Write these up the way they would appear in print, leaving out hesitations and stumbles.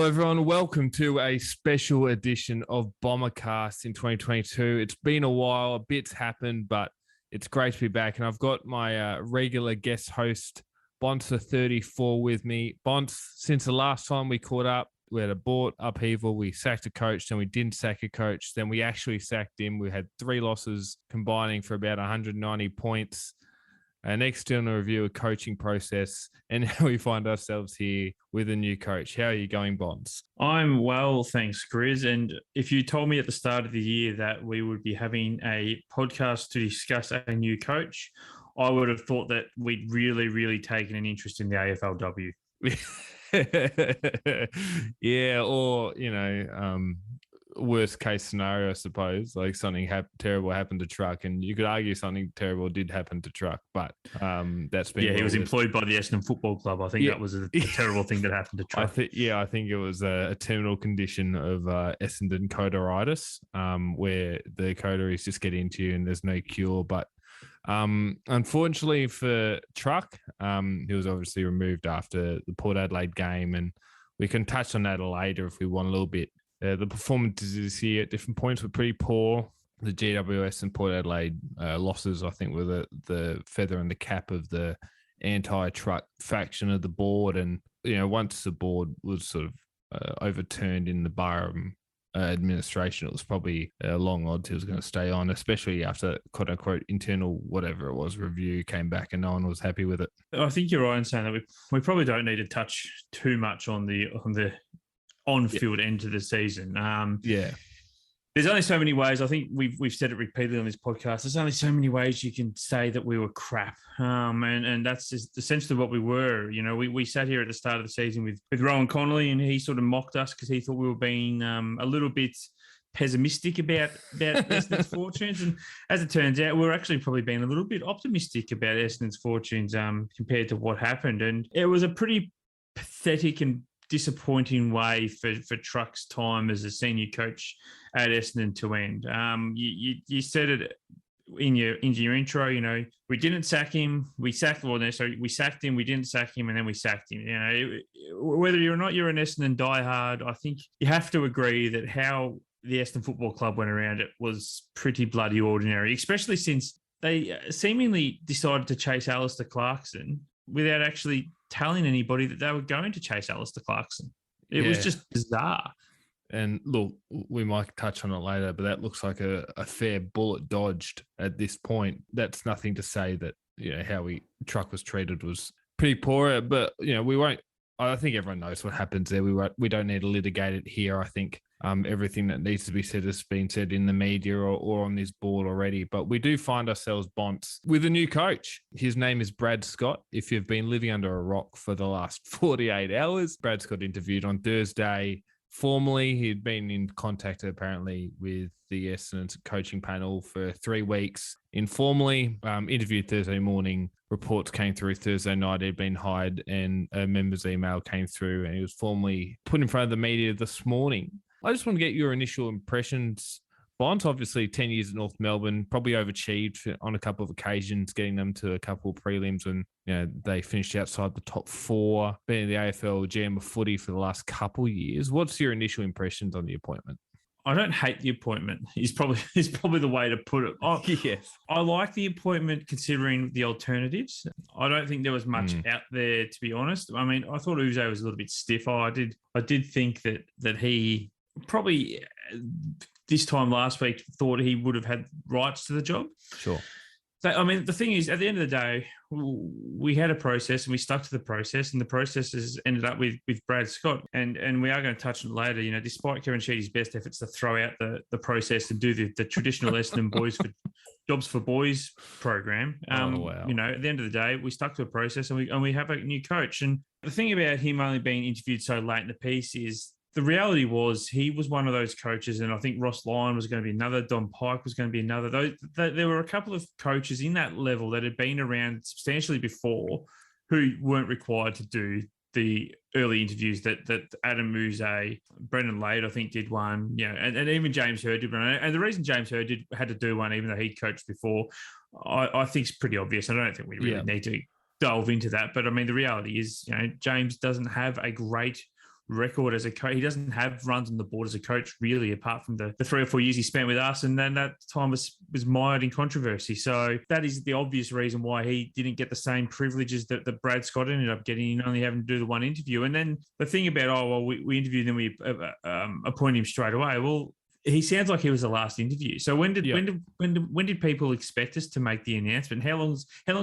everyone. Welcome to a special edition of Bombercast in 2022. It's been a while, a bit's happened, but it's great to be back. And I've got my regular guest host, Bonser34, with me. Bons, since the last time we caught up, we had a board upheaval. We sacked a coach, then we didn't sack a coach. Then we actually sacked him. We had 3 losses combining for about 190 points. An external review of coaching process, and now we find ourselves here with a new coach. How are you going, Bonds? I'm well, thanks, Grizz. And if you told me at the start of the year that we would be having a podcast to discuss a new coach, I would have thought that we'd really taken an interest in the AFLW. Yeah, or, worst case scenario, I suppose, like something terrible happened to Truck, and you could argue something terrible did happen to Truck, but that's been he was employed by the Essendon Football Club. I think that was a terrible thing that happened to Truck. I think it was a terminal condition of Essendon coderitis, where the coteries just get into you and there's no cure. But unfortunately for Truck, he was obviously removed after the Port Adelaide game, and we can touch on that later if we want a little bit. The performances this year at different points were pretty poor. The GWS and Port Adelaide losses, I think, were the feather in the cap of the anti-Truck faction of the board. And, once the board was sort of overturned in the Barham administration, it was probably a long odds he was going to stay on, especially after quote-unquote internal whatever it was review came back and no one was happy with it. I think you're right in saying that we probably don't need to touch too much on the on-field end to the season. There's only so many ways. I think we've said it repeatedly on this podcast. There's only so many ways you can say that we were crap, and that's just essentially what we were. We sat here at the start of the season with Rowan Connolly, and he sort of mocked us because he thought we were being a little bit pessimistic about Essendon's fortunes, and as it turns out, we're actually probably being a little bit optimistic about Essendon's fortunes compared to what happened, and it was a pretty pathetic and disappointing way for Truck's time as a senior coach at Essendon to end. You said it in your intro. We didn't sack him. We sacked him. We didn't sack him, and then we sacked him. Whether you're not you're an Essendon diehard, I think you have to agree that how the Essendon Football Club went around it was pretty bloody ordinary, especially since they seemingly decided to chase Alistair Clarkson without actually telling anybody that they were going to chase Alistair Clarkson. It was just bizarre. And look, we might touch on it later, but that looks like a fair bullet dodged at this point. That's nothing to say that, how Truck was treated was pretty poor, but, we won't. I think everyone knows what happens there. We don't need to litigate it here. I think everything that needs to be said has been said in the media or on this board already. But we do find ourselves, Bonts, with a new coach. His name is Brad Scott. If you've been living under a rock for the last 48 hours, Brad Scott interviewed on Thursday. Formally, he'd been in contact apparently with the Essendon coaching panel for 3 weeks. Informally, interviewed Thursday morning. Reports came through Thursday night. He'd been hired, and a member's email came through, and he was formally put in front of the media this morning. I just want to get your initial impressions. Bonds, obviously 10 years at North Melbourne, probably overachieved on a couple of occasions, getting them to a couple of prelims when they finished outside the top 4, being in the AFL GM of footy for the last couple of years. What's your initial impressions on the appointment? I don't hate the appointment. Is probably the way to put it. Yes, I like the appointment considering the alternatives. I don't think there was much out there, to be honest. I mean, I thought Uzo was a little bit stiff. I did think that he probably this time last week thought he would have had rights to the job. Sure. So, I mean, the thing is, at the end of the day, we had a process and we stuck to the process, and the process has ended up with Brad Scott. And we are going to touch on it later. Despite Kevin Sheedy's best efforts to throw out the process and do the traditional Essendon Boys for Jobs for Boys program, wow. At the end of the day, we stuck to a process and we have a new coach. And the thing about him only being interviewed so late in the piece is the reality was he was one of those coaches, and I think Ross Lyon was going to be another, Don Pike was going to be another. There were a couple of coaches in that level that had been around substantially before who weren't required to do the early interviews that Adam Muse, Brendan Lade, I think, did one, and even James Hird did one. And the reason James Hird had to do one, even though he coached before, I think is pretty obvious. I don't think we really need to delve into that. But I mean, the reality is, James doesn't have a great record as a coach. He doesn't have runs on the board as a coach, really, apart from the 3 or 4 years he spent with us. And then that time was mired in controversy. So that is the obvious reason why he didn't get the same privileges that Brad Scott ended up getting, only having to do the one interview. And then the thing about, we interviewed him, we appoint him straight away. Well, he sounds like he was the last interview. So when did people expect us to make the announcement? How long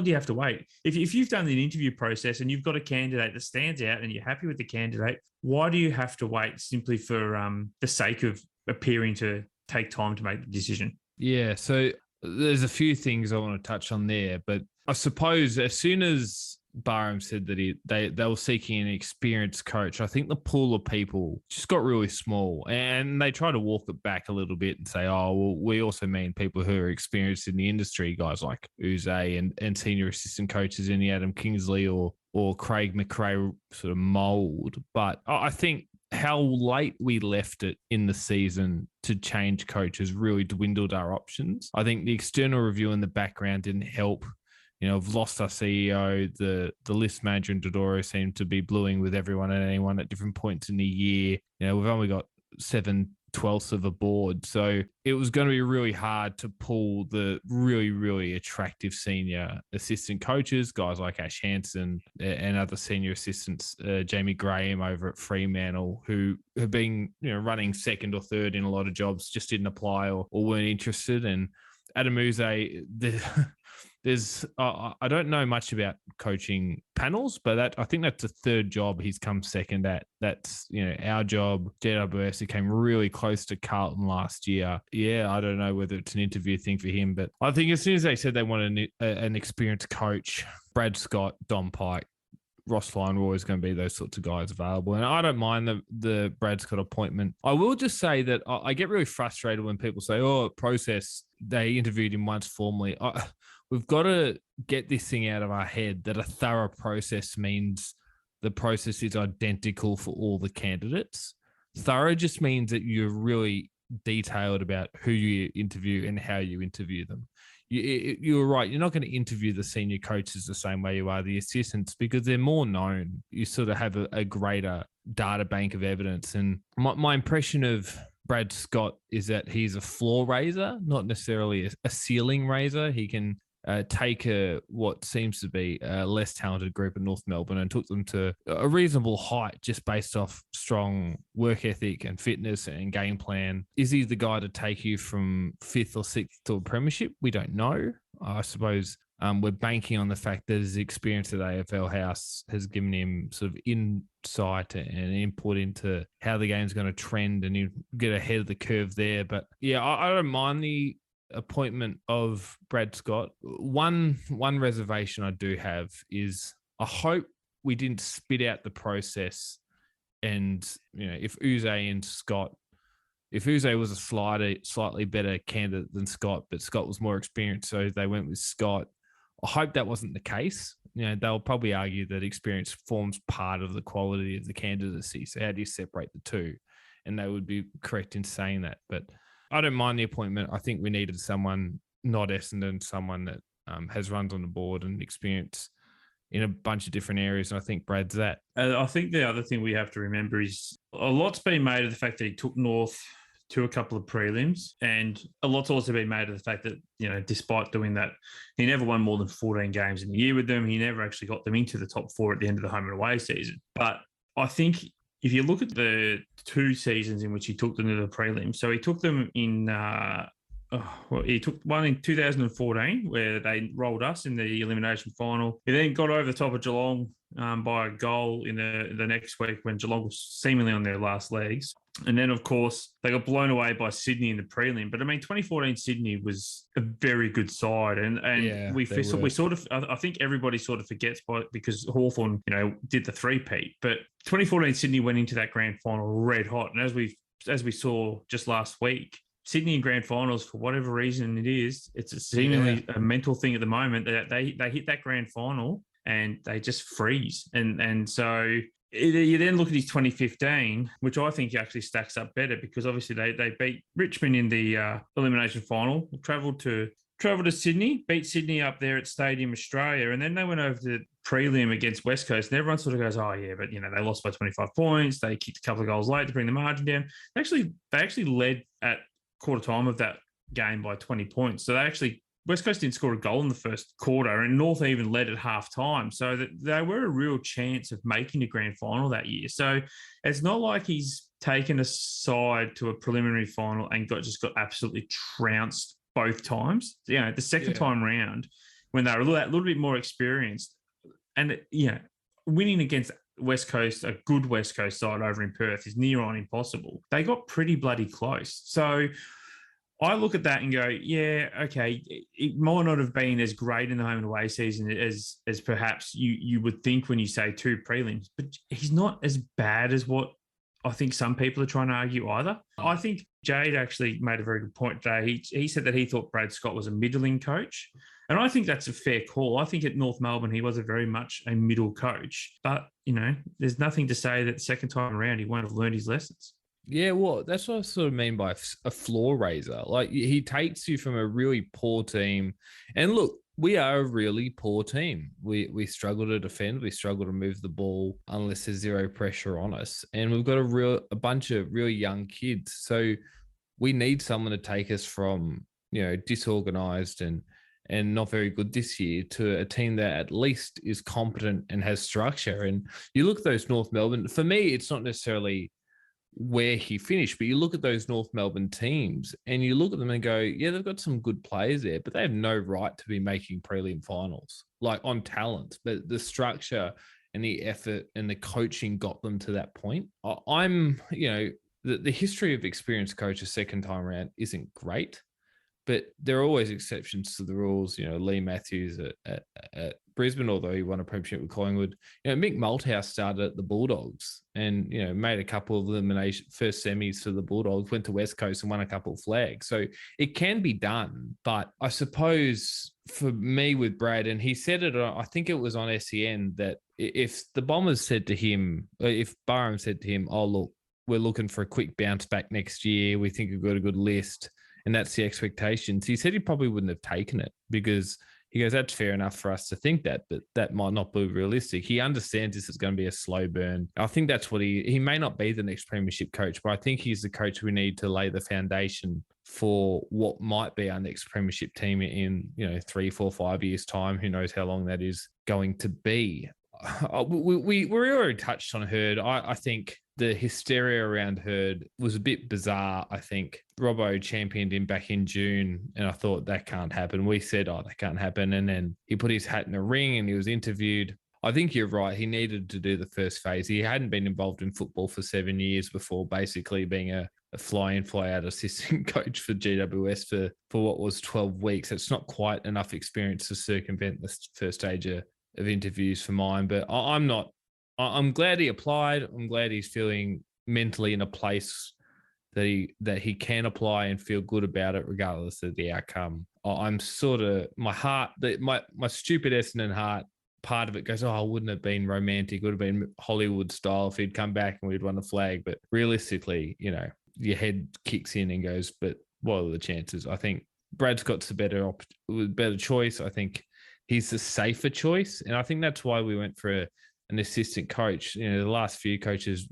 do you have to wait? If you've done the interview process and you've got a candidate that stands out and you're happy with the candidate, why do you have to wait simply for the sake of appearing to take time to make the decision? Yeah, so there's a few things I want to touch on there, but I suppose as soon as Barham said that they were seeking an experienced coach, I think the pool of people just got really small, and they try to walk it back a little bit and say, oh, well, we also mean people who are experienced in the industry, guys like Uze and senior assistant coaches in the Adam Kingsley or Craig McRae sort of mold. But I think how late we left it in the season to change coaches really dwindled our options. I think the external review in the background didn't help. We've lost our CEO. The list manager and Dodoro seem to be bluing with everyone and anyone at different points in the year. We've only got 7/12 of a board. So it was going to be really hard to pull the really, really attractive senior assistant coaches, guys like Ash Hansen and other senior assistants, Jamie Graham over at Fremantle, who have been running second or third in a lot of jobs, just didn't apply or weren't interested. And Adam Uze, I don't know much about coaching panels, but I think that's the third job he's come second at. That's our job. GWS, he came really close to Carlton last year. Yeah, I don't know whether it's an interview thing for him, but I think as soon as they said they wanted an experienced coach, Brad Scott, Don Pike, Ross Lyon were always going to be those sorts of guys available. And I don't mind the Brad Scott appointment. I will just say that I get really frustrated when people say, oh, process, they interviewed him once formally. We've got to get this thing out of our head that a thorough process means the process is identical for all the candidates. Thorough just means that you're really detailed about who you interview and how you interview them. You're right. You're not going to interview the senior coaches the same way you are the assistants because they're more known. You sort of have a greater data bank of evidence. And my impression of Brad Scott is that he's a floor raiser, not necessarily a ceiling raiser. He can take what seems to be a less talented group in North Melbourne and took them to a reasonable height just based off strong work ethic and fitness and game plan. Is he the guy to take you from 5th or 6th to a premiership? We don't know. I suppose we're banking on the fact that his experience at AFL House has given him sort of insight and input into how the game's going to trend and you get ahead of the curve there. But yeah, I don't mind the appointment of Brad Scott. One reservation I do have is I hope we didn't spit out the process and if Uze was a slightly better candidate than Scott, but Scott was more experienced, so they went with Scott. I hope that wasn't the case. They'll probably argue that experience forms part of the quality of the candidacy. So how do you separate the two? And they would be correct in saying that, but I don't mind the appointment. I think we needed someone not Essendon, someone that has runs on the board and experience in a bunch of different areas. And I think Brad's that. I think the other thing we have to remember is a lot's been made of the fact that he took North to a couple of prelims, and a lot's also been made of the fact that, despite doing that, he never won more than 14 games in a year with them. He never actually got them into the top 4 at the end of the home and away season. But I think if you look at the 2 seasons in which he took them to the prelims, so he took them in, he took one in 2014 where they rolled us in the elimination final. He then got over the top of Geelong by a goal in the next week when Geelong was seemingly on their last legs. And then, of course, they got blown away by Sydney in the prelim. But, 2014 Sydney was a very good side. And we sort of, I think everybody sort of forgets because Hawthorn, did the three-peat. But 2014 Sydney went into that grand final red hot. And as we saw just last week, Sydney in grand finals, for whatever reason it is, it's seemingly a mental thing at the moment that they hit that grand final and they just freeze. And so you then look at his 2015, which I think actually stacks up better because obviously they beat Richmond in the elimination final, travelled to travelled to Sydney, beat Sydney up there at Stadium Australia, and then they went over to prelim against West Coast, and everyone sort of goes, "Oh yeah, but they lost by 25 points. They kicked a couple of goals late to bring the margin down." They actually led at quarter time of that game by 20 points. So West Coast didn't score a goal in the first quarter, and North even led at half time. So that they were a real chance of making the grand final that year. So it's not like he's taken a side to a preliminary final and got absolutely trounced both times. The second time round, when they were a little bit more experienced, and winning against West Coast, a good West Coast side over in Perth, is near on impossible. They got pretty bloody close. So I look at that and go, yeah, okay, it might not have been as great in the home and away season as perhaps you would think when you say 2 prelims, but he's not as bad as what I think some people are trying to argue either. I think Jade actually made a very good point today. He said that he thought Brad Scott was a middling coach. And I think that's a fair call. I think at North Melbourne, he was very much a middle coach. But, there's nothing to say that second time around, he won't have learned his lessons. Yeah, well, that's what I sort of mean by a floor raiser. Like, he takes you from a really poor team. And look, we are a really poor team. We struggle to defend. We struggle to move the ball unless there's zero pressure on us. And we've got a bunch of real young kids. So we need someone to take us from, disorganized and not very good this year to a team that at least is competent and has structure. And you look at those North Melbourne, for me, it's not necessarily where he finished, but you look at those North Melbourne teams and you look at them and go, yeah, they've got some good players there, but they have no right to be making prelim finals, like on talent. But the structure and the effort and the coaching got them to that point. The history of experienced coaches second time around isn't great, but there are always exceptions to the rules. Lee Matthews at Brisbane, although he won a premiership with Collingwood. Mick Malthouse started at the Bulldogs and, made a couple of elimination first semis for the Bulldogs, went to West Coast and won a couple of flags. So it can be done. But I suppose for me with Brad, and he said it, I think it was on SEN, that if the Bombers said to him, if Barham said to him, "Oh, look, we're looking for a quick bounce back next year. We think we've got a good list," and that's the expectations, he said he probably wouldn't have taken it, because he goes, that's fair enough for us to think that, but that might not be realistic. He understands this is going to be a slow burn. I think that's what he may not be the next premiership coach, but I think he's the coach we need to lay the foundation for what might be our next premiership team in, 3, 4, 5 years' time. Who knows how long that is going to be. We already touched on Hurd. I think the hysteria around Hurd was a bit bizarre. I think Robbo championed him back in June, and I thought that can't happen. We said, that can't happen. And then he put his hat in the ring and he was interviewed. I think you're right. He needed to do the first phase. He hadn't been involved in football for 7 years before basically being a fly-in, fly-out assistant coach for GWS for what was 12 weeks. It's not quite enough experience to circumvent the first stage of interviews for mine, but I'm glad he applied. I'm glad he's feeling mentally in a place that he can apply and feel good about it regardless of the outcome. I'm sort of, my heart, my stupid Essendon heart, part of it goes, wouldn't it have been romantic? It would have been Hollywood style if he'd come back and we'd won the flag. But realistically, your head kicks in and goes, but what are the chances? I think Brad Scott's a better choice. I think he's the safer choice. And I think that's why we went for an assistant coach. The last few coaches,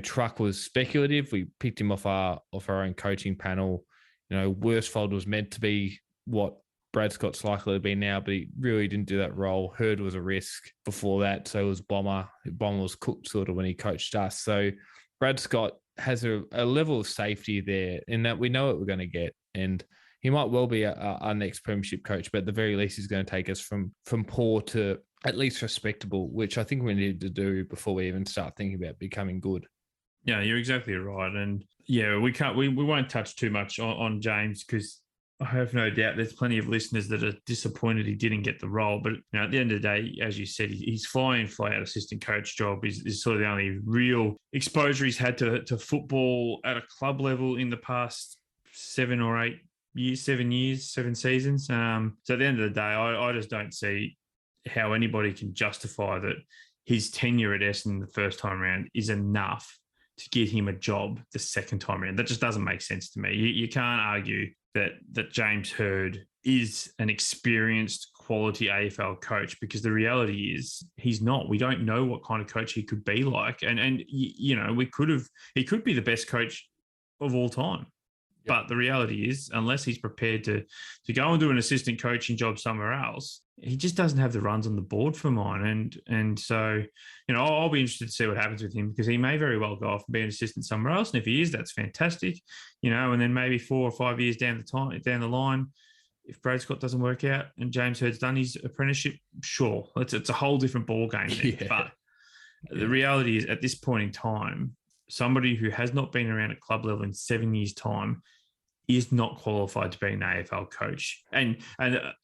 Truck was speculative. We picked him off our own coaching panel. Worsfold was meant to be what Brad Scott's likely to be now, but he really didn't do that role. Hurd was a risk before that. So was Bomber. Bomber was cooked sort of when he coached us. So Brad Scott has a level of safety there in that we know what we're going to get. And he might well be our next premiership coach, but at the very least, he's going to take us from poor to at least respectable, which I think we need to do before we even start thinking about becoming good. Yeah, you're exactly right. And yeah, we won't touch too much on James, because I have no doubt there's plenty of listeners that are disappointed he didn't get the role. But at the end of the day, as you said, his fly-out assistant coach job is sort of the only real exposure he's had to football at a club level in the past 7 seasons. So at the end of the day, I just don't see how anybody can justify that his tenure at Essendon the first time around is enough to get him a job the second time around. That just doesn't make sense to me. You can't argue that James Hurd is an experienced quality AFL coach, because the reality is he's not. We don't know what kind of coach he could be like. And he could be the best coach of all time. But the reality is, unless he's prepared to go and do an assistant coaching job somewhere else, he just doesn't have the runs on the board for mine. And so, I'll be interested to see what happens with him, because he may very well go off and be an assistant somewhere else. And if he is, that's fantastic. And then maybe 4 or 5 years down the line, if Brad Scott doesn't work out and James Hurd's done his apprenticeship, sure, it's a whole different ball game. But the reality is, at this point in time, somebody who has not been around at club level in 7 years' time is not qualified to be an AFL coach. And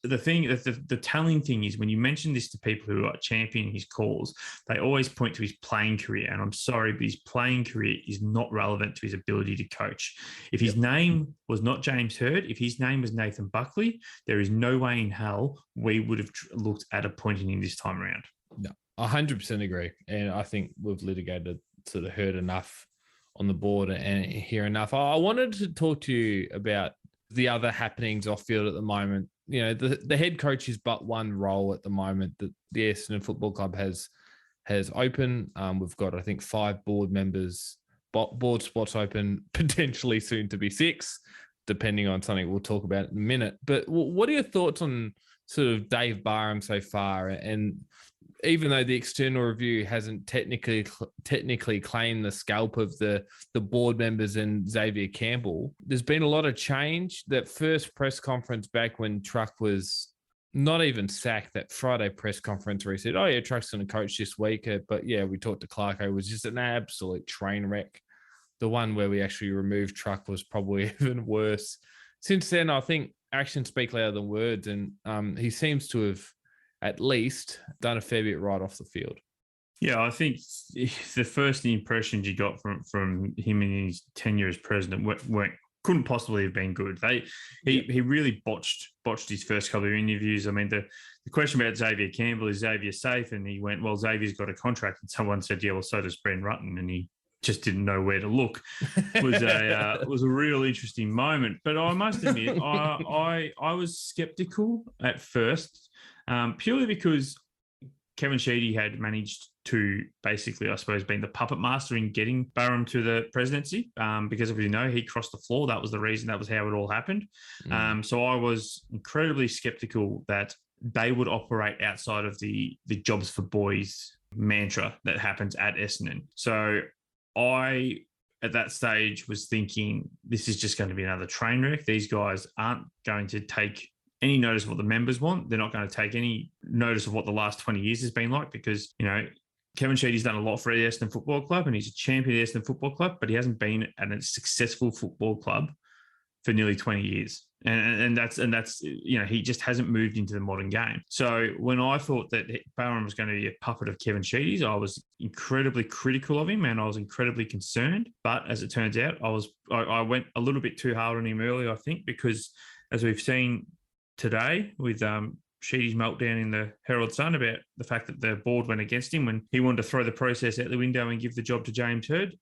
the thing, the telling thing is, when you mention this to people who are championing his cause, they always point to his playing career. And I'm sorry, but his playing career is not relevant to his ability to coach. If his name was not James Hird, if his name was Nathan Buckley, there is no way in hell we would have looked at appointing him this time around. No, 100% agree. And I think we've litigated sort of Hird enough on the board and hear enough. I wanted to talk to you about the other happenings off field at the moment. The head coach is but one role at the moment that the Essendon Football Club has open. We've got, I think, 5 board members, board spots open, potentially soon to be 6, depending on something we'll talk about in a minute. But what are your thoughts on sort of Dave Barham so far? And even though the external review hasn't technically claimed the scalp of the board members and Xavier Campbell, there's been a lot of change. That first press conference back when Truck was not even sacked, that Friday press conference where he said, oh yeah, Truck's going to coach this week. But yeah, we talked to Clarko, was just an absolute train wreck. The one where we actually removed Truck was probably even worse. Since then, I think actions speak louder than words. And he seems to have at least done a fair bit right off the field. Yeah, I think the first impressions you got from him in his tenure as president couldn't possibly have been good. He really botched his first couple of interviews. I mean, the question about Xavier Campbell, is Xavier safe? And he went, well, Xavier's got a contract. And someone said, yeah, well, so does Brent Rutten. And he just didn't know where to look. It was a real interesting moment. But I must admit, I was skeptical at first, purely because Kevin Sheedy had managed to basically, I suppose, being the puppet master in getting Barham to the presidency. Because if you know, he crossed the floor. That was the reason. That was how it all happened. So I was incredibly skeptical that they would operate outside of the jobs for boys mantra that happens at Essendon. So I, at that stage, was thinking, this is just going to be another train wreck. These guys aren't going to take any notice of what the members want. They're not going to take any notice of what the last 20 years has been like, because, Kevin Sheedy's done a lot for the Essendon Football Club and he's a champion of the Essendon Football Club, but he hasn't been at a successful football club for nearly 20 years. And that's he just hasn't moved into the modern game. So when I thought that Barham was going to be a puppet of Kevin Sheedy's, I was incredibly critical of him and I was incredibly concerned. But as it turns out, I went a little bit too hard on him early, I think, because as we've seen today with Sheedy's meltdown in the Herald Sun about the fact that the board went against him when he wanted to throw the process out the window and give the job to James Hird.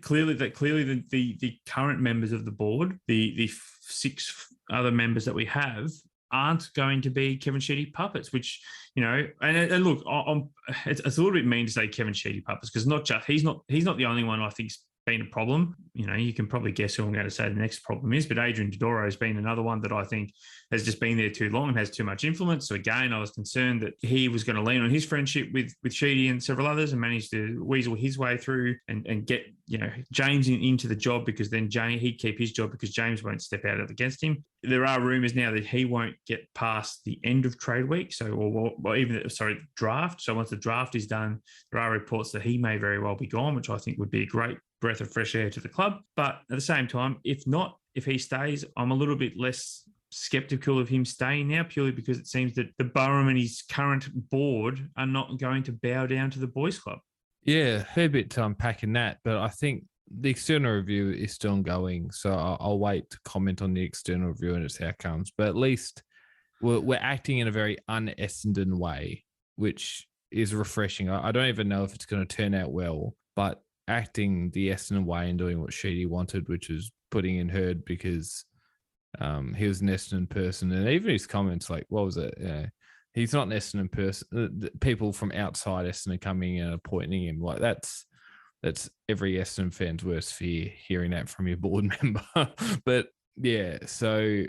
Clearly the current members of the board, the 6 other members that we have, aren't going to be Kevin Sheedy puppets, which, and look, it's a little bit mean to say Kevin Sheedy puppets, because he's not the only one I think's been a problem. You can probably guess who I'm going to say the next problem is, but Adrian Dodoro has been another one that I think has just been there too long and has too much influence. So again, I was concerned that he was going to lean on his friendship with Sheedy and several others and manage to weasel his way through and get, James into the job, because then he'd keep his job because James won't step out against him. There are rumours now that he won't get past the end of trade week. Draft. So once the draft is done, there are reports that he may very well be gone, which I think would be a great breath of fresh air to the club. But at the same time, if he stays, I'm a little bit less skeptical of him staying now, purely because it seems that the Barham and his current board are not going to bow down to the boys' club. Yeah, fair bit to unpack in that, but I think the external review is still ongoing, so I'll wait to comment on the external review and its outcomes. But at least we're acting in a very un-Essendon way, which is refreshing. I don't even know if it's going to turn out well, but acting the Essendon way and doing what Sheedy wanted, which is putting in Hird because He was an Essendon person, and even his comments, like, what was it? He's not an Essendon person. People from outside Essendon coming in and appointing him, like that's every Essendon fan's worst fear, hearing that from your board member. But yeah, so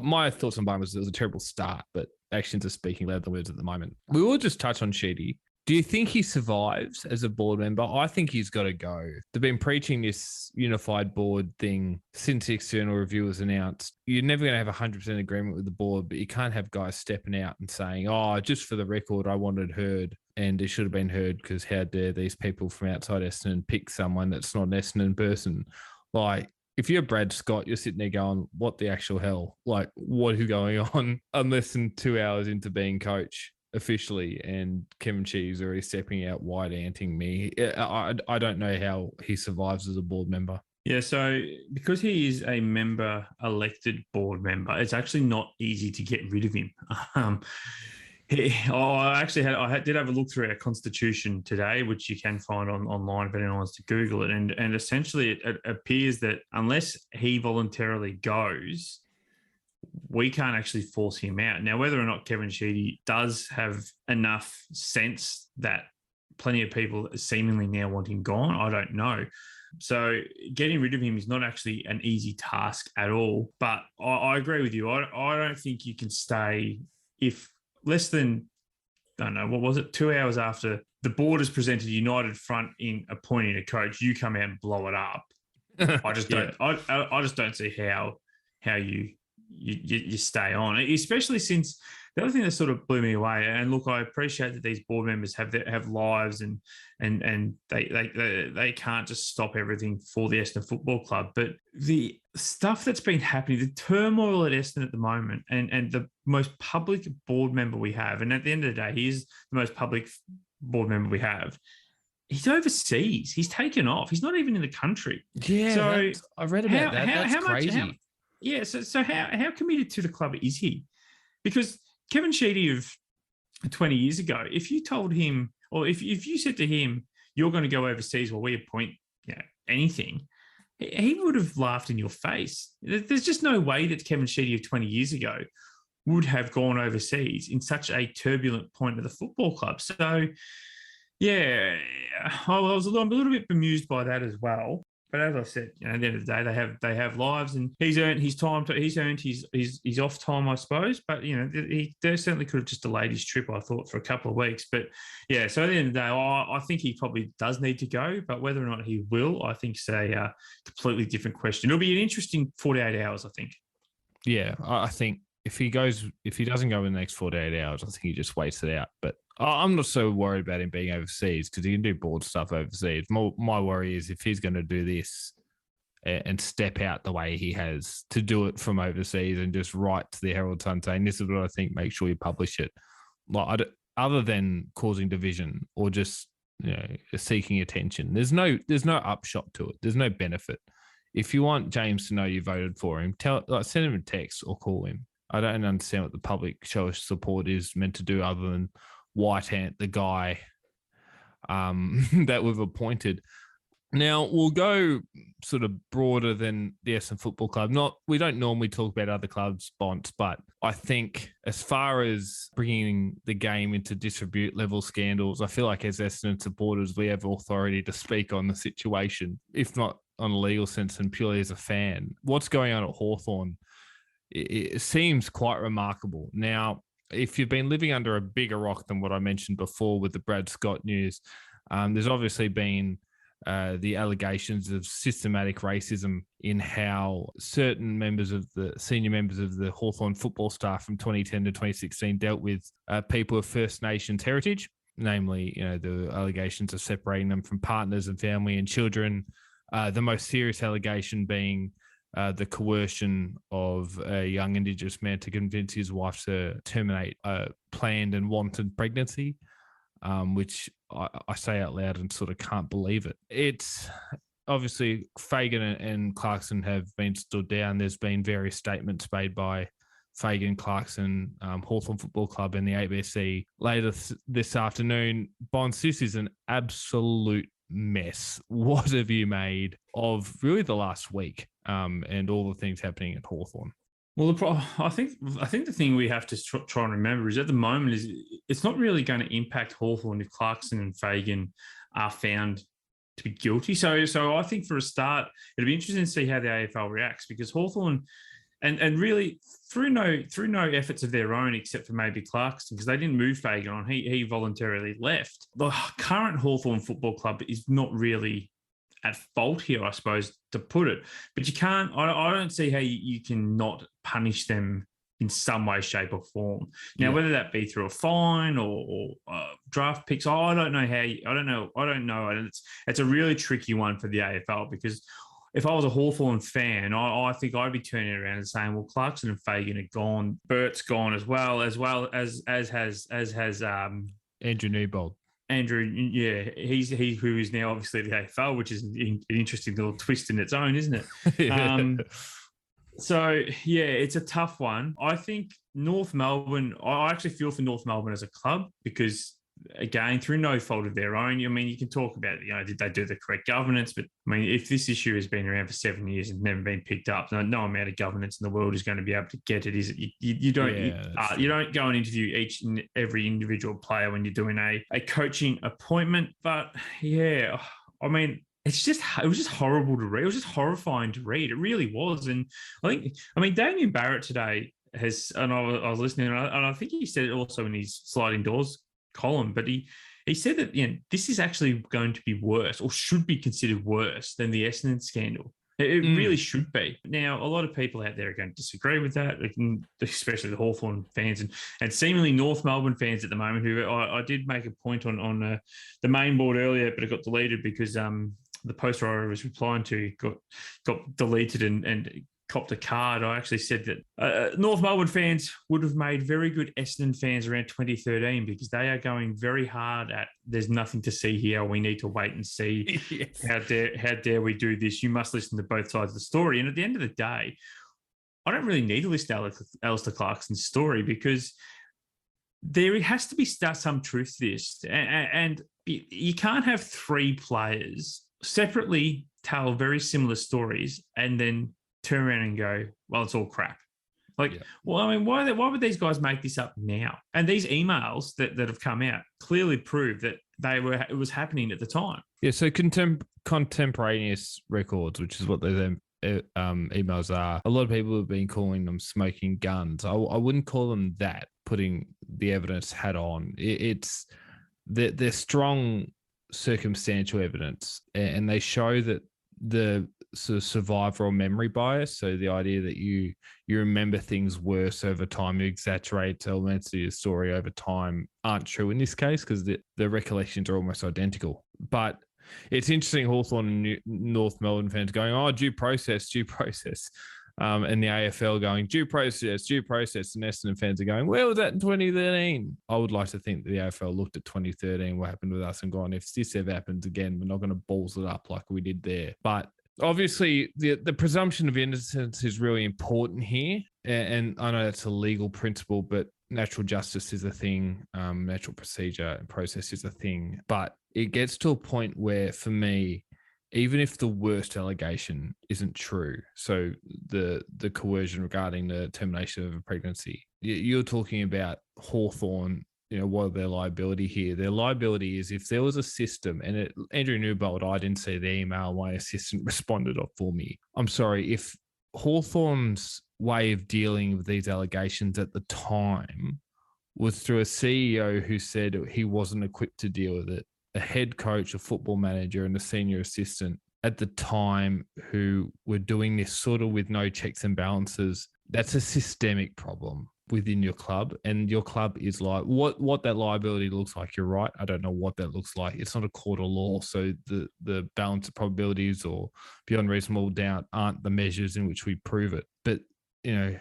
my thoughts on Bum was it was a terrible start, but actions are speaking louder than words at the moment. We will just touch on Sheedy. Do you think he survives as a board member? I think he's got to go. They've been preaching this unified board thing since the external review was announced. You're never going to have 100% agreement with the board, but you can't have guys stepping out and saying, oh, just for the record, I wanted heard. And it should have been heard because how dare these people from outside Essendon pick someone that's not an Essendon person? Like, if you're Brad Scott, you're sitting there going, what the actual hell? Like, what is going on? I'm less than 2 hours into being coach officially, and Kevin Sheedy's already stepping out wide-anting me. I don't know how he survives as a board member. Yeah, so because he is a elected board member, it's actually not easy to get rid of him. I did have a look through our constitution today, which you can find online if anyone wants to Google it. And essentially it appears that unless he voluntarily goes, we can't actually force him out. Now, whether or not Kevin Sheedy does have enough sense that plenty of people seemingly now want him gone, I don't know. So getting rid of him is not actually an easy task at all. But I agree with you. I don't think you can stay if less than, I don't know, what was it, 2 hours after the board has presented a united front in appointing a coach, you come out and blow it up. I just don't. I just don't see how you stay on, especially since the other thing that sort of blew me away. And look, I appreciate that these board members have lives and they can't just stop everything for the Essendon Football Club. But the stuff that's been happening, the turmoil at Essendon at the moment, and the most public board member we have, and at the end of the day, he is the most public board member we have. He's overseas. He's taken off. He's not even in the country. Yeah, so I read about that. That's crazy. So how committed to the club is he? Because Kevin Sheedy of 20 years ago, if you told him, or if you said to him, you're going to go overseas while we appoint anything, he would have laughed in your face. There's just no way that Kevin Sheedy of 20 years ago would have gone overseas in such a turbulent point of the football club. So, yeah, I'm a little bit bemused by that as well. But as I said, at the end of the day, they have lives, and he's earned his time. He's earned his off time, I suppose. But he certainly could have just delayed his trip, I thought, for a couple of weeks. But yeah, so at the end of the day, I think he probably does need to go. But whether or not he will, I think, is a completely different question. It'll be an interesting 48 hours, I think. Yeah, I think if he doesn't go in the next 48 hours, I think he just waits it out. But I'm not so worried about him being overseas because he can do board stuff overseas. My worry is if he's going to do this and step out the way he has, to do it from overseas and just write to the Herald Sun saying, this is what I think, make sure you publish it. Like, other than causing division or just seeking attention, there's no upshot to it. There's no benefit. If you want James to know you voted for him, send him a text or call him. I don't understand what the public show of support is meant to do other than white ant the guy that we've appointed. Now, we'll go sort of broader than the Essendon Football Club. We don't normally talk about other clubs' bonds, but I think as far as bringing the game into distribute level scandals, I feel like as Essendon supporters, we have authority to speak on the situation, if not on a legal sense and purely as a fan. What's going on at Hawthorn, it seems quite remarkable. Now, if you've been living under a bigger rock than what I mentioned before with the Brad Scott news, there's obviously been the allegations of systematic racism in how certain senior members of the Hawthorn football staff from 2010 to 2016 dealt with people of First Nations heritage, namely, the allegations of separating them from partners and family and children. The most serious allegation being the coercion of a young Indigenous man to convince his wife to terminate a planned and wanted pregnancy, which I say out loud and sort of can't believe it. It's obviously Fagan and Clarkson have been stood down. There's been various statements made by Fagan, Clarkson, Hawthorn Football Club and the ABC later this afternoon. Bonds, this is an absolute mess. What have you made of really the last week and all the things happening at Hawthorn? Well, I think the thing we have to try and remember is at the moment is it's not really going to impact Hawthorn if Clarkson and Fagan are found to be guilty. So I think for a start, it'll be interesting to see how the AFL reacts, because Hawthorn and really through no efforts of their own, except for maybe Clarkson, because they didn't move Fagan on. He voluntarily left. The current Hawthorn Football Club is not really at fault here, I suppose, to put it. But you can't, I don't see how you can not punish them in some way, shape, or form. Now, whether that be through a fine or draft picks, I don't know how. I don't know. And it's a really tricky one for the AFL, because if I was a Hawthorn fan, I think I'd be turning around and saying, well, Clarkson and Fagan are gone, Bert's gone as has Andrew Newbold. Andrew, yeah, he's who is now obviously the AFL, which is an interesting little twist in its own, isn't it? So, yeah, it's a tough one. I think North Melbourne, I actually feel for North Melbourne as a club, because, again, through no fault of their own, I mean, you can talk about, did they do the correct governance? But, I mean, if this issue has been around for 7 years and never been picked up, no amount of governance in the world is going to be able to get it, is it? You don't go and interview each and every individual player when you're doing a coaching appointment. But, yeah, I mean, it was just horrible to read. It was just horrifying to read. It really was. And Damien Barrett today has, and I was listening, and I think he said it also in his sliding doors column, but he said that this is actually going to be worse, or should be considered worse, than the Essendon scandal. It really should be. Now, a lot of people out there are going to disagree with that, especially the Hawthorn fans and seemingly North Melbourne fans at the moment, who I did make a point on the main board earlier, but it got deleted because the poster I was replying to got deleted and copped a card. I actually said that North Melbourne fans would have made very good Essendon fans around 2013, because they are going very hard at, there's nothing to see here, we need to wait and see. Yes. How dare we do this? You must listen to both sides of the story. And at the end of the day, I don't really need to list Alistair Clarkson's story, because there has to be some truth to this. And you can't have three players separately tell very similar stories and then turn around and go, well, it's all crap. Well, I mean, why would these guys make this up now? And these emails that have come out clearly prove that it was happening at the time. Yeah, so contemporaneous records, which is what those emails are. A lot of people have been calling them smoking guns. I wouldn't call them that, putting the evidence hat on. They're strong circumstantial evidence, and they show that the sort of survivor or memory bias, so the idea that you remember things worse over time, you exaggerate elements of your story over time, aren't true in this case, because the recollections are almost identical. But it's interesting, Hawthorn and North Melbourne fans going, oh, due process, and the AFL going, due process, and Essendon fans are going, where was that in 2013? I would like to think that the AFL looked at 2013, what happened with us, and gone, if this ever happens again, we're not going to balls it up like we did there. But obviously, the presumption of innocence is really important here. And I know that's a legal principle, but natural justice is a thing. Natural procedure and process is a thing. But it gets to a point where, for me, even if the worst allegation isn't true, so the coercion regarding the termination of a pregnancy, you're talking about Hawthorn, what are their liability here? Their liability is if there was a system, and Andrew Newbold, I didn't see the email, my assistant responded for me. I'm sorry, if Hawthorn's way of dealing with these allegations at the time was through a CEO who said he wasn't equipped to deal with it, a head coach, a football manager, and a senior assistant at the time who were doing this sort of with no checks and balances, that's a systemic problem within your club. And your club is like, what that liability looks like, you're right. I don't know what that looks like. It's not a court of law. So the balance of probabilities or beyond reasonable doubt aren't the measures in which we prove it. But, and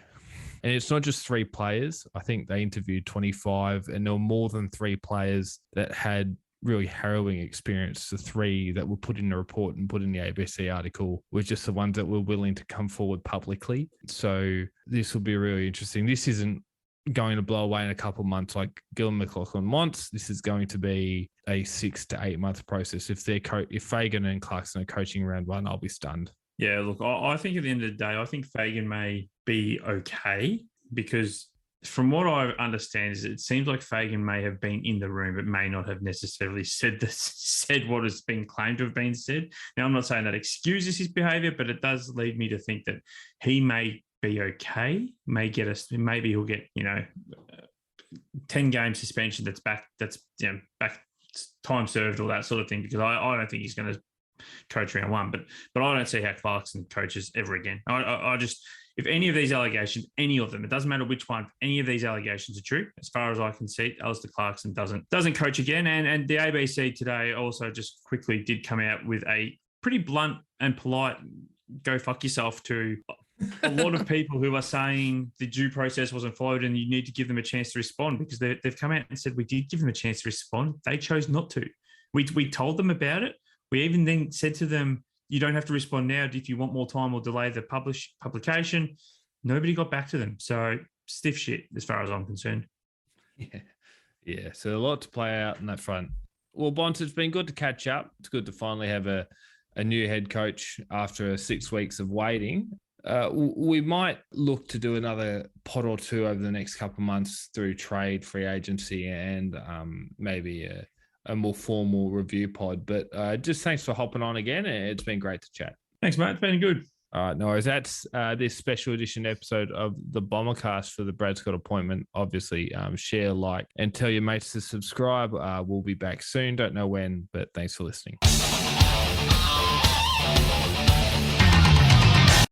it's not just three players. I think they interviewed 25, and there were more than three players that had really harrowing experience. The three that were put in the report and put in the ABC article were just the ones that were willing to come forward publicly. So this will be really interesting. This isn't going to blow away in a couple of months like Gillon McLachlan wants. This is going to be a 6 to 8 month process. If Fagan and Clarkson are coaching round one, I'll be stunned. Yeah, look, I think at the end of the day, I think Fagan may be okay because from what I understand is it seems like Fagan may have been in the room, but may not have necessarily said what has been claimed to have been said. Now, I'm not saying that excuses his behaviour, but it does lead me to think that he may be okay, maybe he'll get, 10-game suspension back time served, all that sort of thing, because I don't think he's going to coach round one, but I don't see how Clarkson coaches ever again. I just, if any of these allegations, any of them, it doesn't matter which one, if any of these allegations are true, as far as I can see, Alistair Clarkson doesn't coach again. And the ABC today also just quickly did come out with a pretty blunt and polite go fuck yourself to a lot of people who are saying the due process wasn't followed and you need to give them a chance to respond, because they've come out and said we did give them a chance to respond. They chose not to. We told them about it. We even then said to them, you don't have to respond now if you want more time or delay the publication. Nobody got back to them. So stiff shit as far as I'm concerned. Yeah. So a lot to play out in that front. Well, Bonds, it's been good to catch up. It's good to finally have a new head coach after 6 weeks of waiting. We might look to do another pod or two over the next couple of months through trade, free agency, and maybe a more formal review pod. But just thanks for hopping on again. It's been great to chat. Thanks, mate. It's been good. All right, no worries. That's this special edition episode of the Bombercast for the Brad Scott appointment. Obviously, share, like, and tell your mates to subscribe. We'll be back soon. Don't know when, but thanks for listening.